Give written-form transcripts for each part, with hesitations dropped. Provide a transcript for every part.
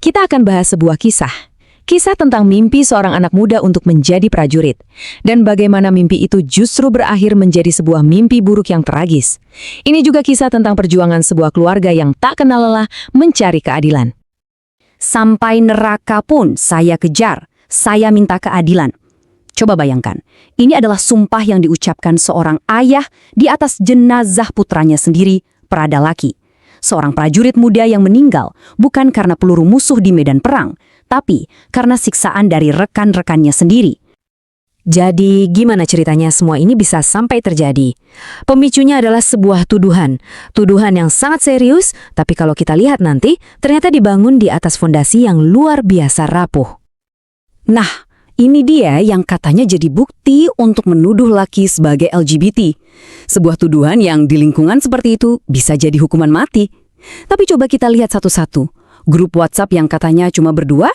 Kita akan bahas sebuah kisah. Kisah tentang mimpi seorang anak muda untuk menjadi prajurit. Dan bagaimana mimpi itu justru berakhir menjadi sebuah mimpi buruk yang tragis. Ini juga kisah tentang perjuangan sebuah keluarga yang tak kenal lelah mencari keadilan. Sampai neraka pun saya kejar, saya minta keadilan. Coba bayangkan, ini adalah sumpah yang diucapkan seorang ayah di atas jenazah putranya sendiri, Prada Laki. Seorang prajurit muda yang meninggal bukan karena peluru musuh di medan perang, tapi karena siksaan dari rekan-rekannya sendiri. Jadi gimana ceritanya semua ini bisa sampai terjadi? Pemicunya adalah sebuah tuduhan. Tuduhan yang sangat serius, tapi kalau kita lihat nanti, ternyata dibangun di atas fondasi yang luar biasa rapuh. Nah, ini dia yang katanya jadi bukti untuk menuduh Laki sebagai LGBT. Sebuah tuduhan yang di lingkungan seperti itu bisa jadi hukuman mati. Tapi coba kita lihat satu-satu. Grup WhatsApp yang katanya cuma berdua,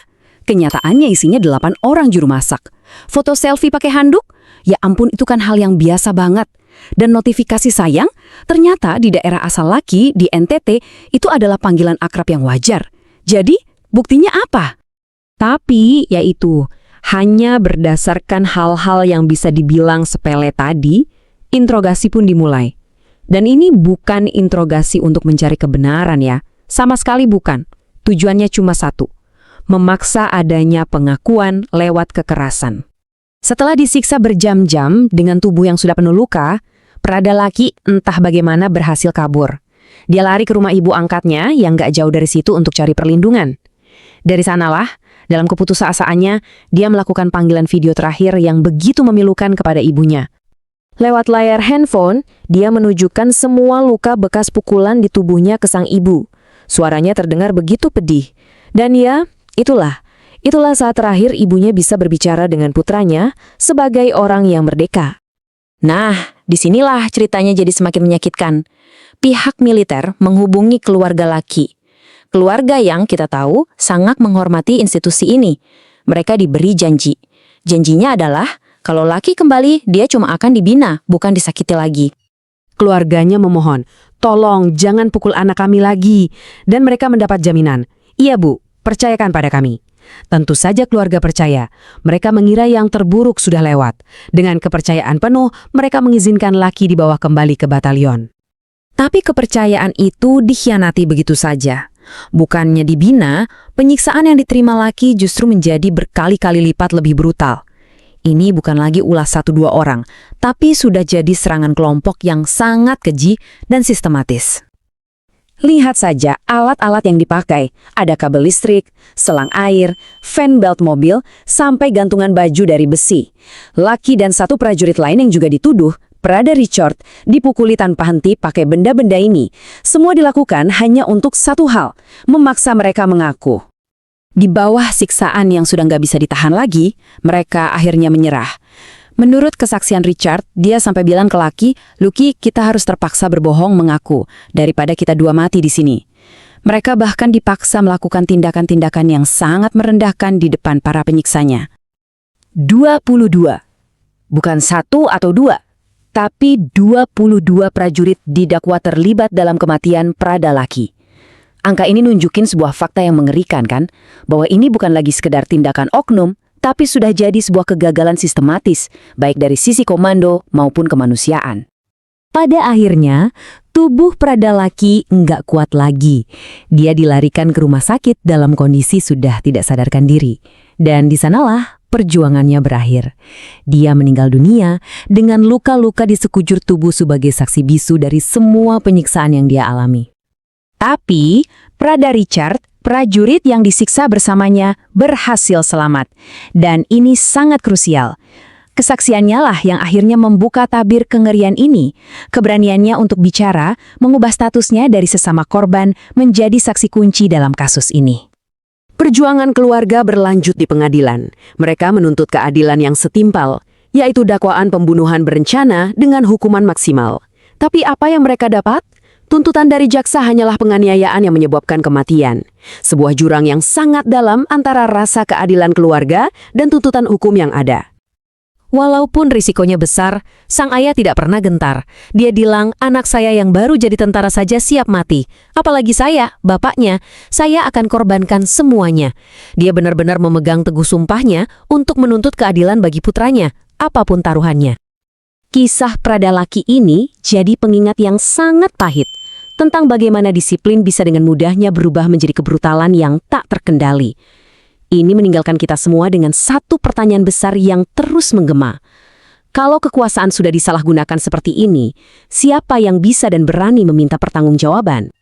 kenyataannya isinya 8 orang juru masak. Foto selfie pakai handuk? Ya ampun, itu kan hal yang biasa banget. Dan notifikasi sayang, ternyata di daerah asal Laki, di NTT, itu adalah panggilan akrab yang wajar. Jadi, buktinya apa? Tapi, yaitu hanya berdasarkan hal-hal yang bisa dibilang sepele tadi, interogasi pun dimulai. Dan ini bukan interogasi untuk mencari kebenaran ya, sama sekali bukan. Tujuannya cuma satu, memaksa adanya pengakuan lewat kekerasan. Setelah disiksa berjam-jam dengan tubuh yang sudah penuh luka, Prada Laki entah bagaimana berhasil kabur. Dia lari ke rumah ibu angkatnya yang gak jauh dari situ untuk cari perlindungan. Dari sanalah, dalam keputusaasaannya, dia melakukan panggilan video terakhir yang begitu memilukan kepada ibunya. Lewat layar handphone, dia menunjukkan semua luka bekas pukulan di tubuhnya ke sang ibu. Suaranya terdengar begitu pedih. Dan ya, itulah saat terakhir ibunya bisa berbicara dengan putranya sebagai orang yang merdeka. Nah, disinilah ceritanya jadi semakin menyakitkan. Pihak militer menghubungi keluarga Laki. Keluarga yang kita tahu sangat menghormati institusi ini. Mereka diberi janji. Janjinya adalah kalau Laki kembali, dia cuma akan dibina, bukan disakiti lagi. Keluarganya memohon, tolong jangan pukul anak kami lagi. Dan mereka mendapat jaminan. Iya Bu, percayakan pada kami. Tentu saja keluarga percaya. Mereka mengira yang terburuk sudah lewat. Dengan kepercayaan penuh, mereka mengizinkan Laki dibawa kembali ke batalion. Tapi kepercayaan itu dikhianati begitu saja. Bukannya dibina, penyiksaan yang diterima Laki justru menjadi berkali-kali lipat lebih brutal. Ini bukan lagi ulah 1-2 orang, tapi sudah jadi serangan kelompok yang sangat keji dan sistematis. Lihat saja alat-alat yang dipakai. Ada kabel listrik, selang air, fan belt mobil, sampai gantungan baju dari besi. Laki dan 1 prajurit lain yang juga dituduh, Prada Richard, dipukuli tanpa henti pakai benda-benda ini. Semua dilakukan hanya untuk satu hal, memaksa mereka mengaku. Di bawah siksaan yang sudah nggak bisa ditahan lagi, mereka akhirnya menyerah. Menurut kesaksian Richard, dia sampai bilang ke Laki, "Luki, kita harus terpaksa berbohong mengaku, daripada kita 2 mati di sini." Mereka bahkan dipaksa melakukan tindakan-tindakan yang sangat merendahkan di depan para penyiksanya. 22. Bukan 1 atau 2. Tapi 22 prajurit didakwa terlibat dalam kematian Prada Laki. Angka ini nunjukin sebuah fakta yang mengerikan kan? Bahwa ini bukan lagi sekedar tindakan oknum, tapi sudah jadi sebuah kegagalan sistematis, baik dari sisi komando maupun kemanusiaan. Pada akhirnya, tubuh Prada Laki nggak kuat lagi. Dia dilarikan ke rumah sakit dalam kondisi sudah tidak sadarkan diri. Dan di sanalah perjuangannya berakhir. Dia meninggal dunia dengan luka-luka di sekujur tubuh sebagai saksi bisu dari semua penyiksaan yang dia alami. Tapi, Prada Richard, prajurit yang disiksa bersamanya, berhasil selamat. Dan ini sangat krusial. Kesaksiannya lah yang akhirnya membuka tabir kengerian ini. Keberaniannya untuk bicara, mengubah statusnya dari sesama korban menjadi saksi kunci dalam kasus ini. Perjuangan keluarga berlanjut di pengadilan. Mereka menuntut keadilan yang setimpal, yaitu dakwaan pembunuhan berencana dengan hukuman maksimal. Tapi apa yang mereka dapat? Tuntutan dari jaksa hanyalah penganiayaan yang menyebabkan kematian. Sebuah jurang yang sangat dalam antara rasa keadilan keluarga dan tuntutan hukum yang ada. Walaupun risikonya besar, sang ayah tidak pernah gentar. Dia bilang, anak saya yang baru jadi tentara saja siap mati. Apalagi saya, bapaknya, saya akan korbankan semuanya. Dia benar-benar memegang teguh sumpahnya untuk menuntut keadilan bagi putranya, apapun taruhannya. Kisah Pradalaki ini jadi pengingat yang sangat pahit tentang bagaimana disiplin bisa dengan mudahnya berubah menjadi kebrutalan yang tak terkendali. Ini meninggalkan kita semua dengan satu pertanyaan besar yang terus menggema. Kalau kekuasaan sudah disalahgunakan seperti ini, siapa yang bisa dan berani meminta pertanggungjawaban?